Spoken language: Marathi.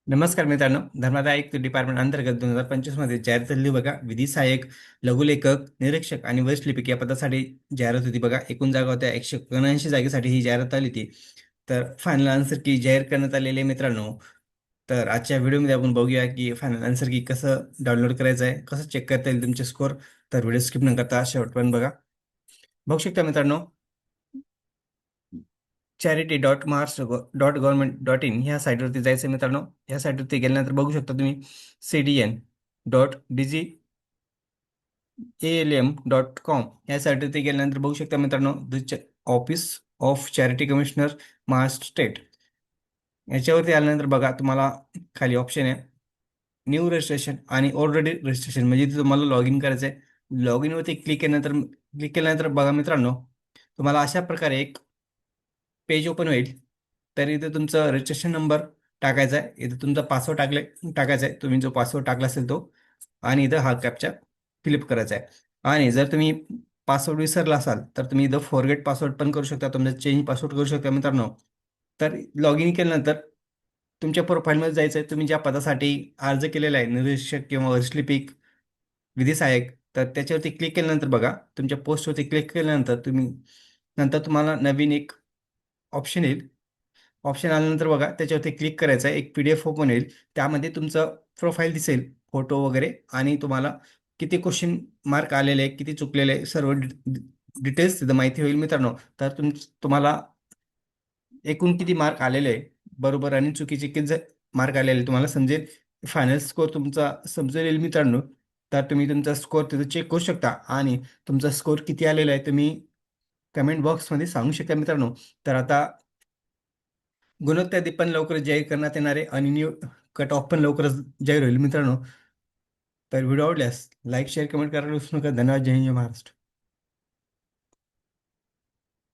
नमस्कार मित्रांनो, धर्मादाय आयुक्त डिपार्टमेंट अंतर्गत 2025 मध्ये जाहीर झाली बघा. विधी सहाय्यक, लघुलेखक, निरीक्षक आणि वरिष्ठ लिपिक या पदासाठी जाहिरात होती बघा. एकूण जागा होत्या 179 जागेसाठी ही जाहिरात आली होती. तर फायनल आन्सर की जाहीर करण्यात आलेले आहे मित्रांनो. तर आजच्या व्हिडिओमध्ये आपण बघूया की फायनल आन्सर की कसं डाउनलोड करायचं आहे, कसं चेक करता येईल तुमचे स्कोर. तर व्हिडिओ स्किप न करता शेवटपर्यंत बघा. बघू शकता मित्रांनो, charity.mars.gov.in ह्या साईटवरती जायचं मित्रांनो. ह्या साईटवरती गेल्यानंतर बघू शकता तुम्ही cdn.alm.com ह्या साईटवरती गेल्यानंतर बघू शकता मित्रांनो, office of charity commissioner Maharashtra state. याच्यावरती आल्यानंतर बघा, तुम्हाला खाली ऑप्शन आहे न्यू रजिस्ट्रेशन आणि ऑलरेडी रजिस्ट्रेशन, म्हणजे इथे तुम्हाला लॉग इन करायचं आहे. लॉग इनवरती क्लिक केल्यानंतर बघा मित्रांनो, तुम्हाला अशा प्रकारे एक पेज ओपन होईल. तर इथे तुमचा रजिस्ट्रेशन नंबर टाकायचा आहे, इथे तुमचा पासवर्ड टाकायचा आहे, तुम्ही जो पासवर्ड टाकला असेल तो, आणि इथं हा कॅप्चा फिलिप करायचा आहे. आणि जर तुम्ही पासवर्ड विसरला असाल तर तुम्ही इथं फॉरगेट पासवर्ड पण करू शकता, तुमचा चेंज पासवर्ड करू शकता मित्रांनो. तर लॉग इन केल्यानंतर तुमच्या प्रोफाईलमध्ये जायचं आहे, तुम्ही ज्या पदासाठी अर्ज केलेला आहे, निरीक्षक किंवा वरिष्ठ लिपिक, विधी सहाय्यक, तर त्याच्यावरती क्लिक केल्यानंतर बघा, तुमच्या पोस्टवरती क्लिक केल्यानंतर तुम्हाला नवीन एक ऑप्शन येईल. ऑप्शन आल्यानंतर बघा, त्याच्यावरती क्लिक करायचं आहे, एक PDF ओपन होईल. त्यामध्ये तुमचं प्रोफाईल दिसेल, फोटो वगैरे, आणि तुम्हाला किती क्वेश्चन मार्क आलेले आहे, किती चुकलेले आहे, सर्व डिटेल्स तिथं माहिती होईल मित्रांनो. तर तुम्हाला एकूण किती मार्क आलेले आहे, बरोबर आणि चुकीचे किती मार्क आलेले तुम्हाला समजेल. फायनल स्कोर तुमचा समजेल येईल मित्रांनो. तर तुम्ही तुमचा स्कोर तिथं चेक करू शकता, आणि तुमचा स्कोर किती आलेला आहे तुम्ही कमेंट बॉक्समध्ये सांगू शकता मित्रांनो. तर आता गुणवत्ता पण लवकरच जाहीर करण्यात येणार आहे, आणि न्यू कट ऑफ पण लवकरच जाहीर होईल मित्रांनो. तर व्हिडिओ आवडल्यास लाईक, शेअर, कमेंट करायला विसरू नका. धन्यवाद. जय हिंद, जय महाराष्ट्र.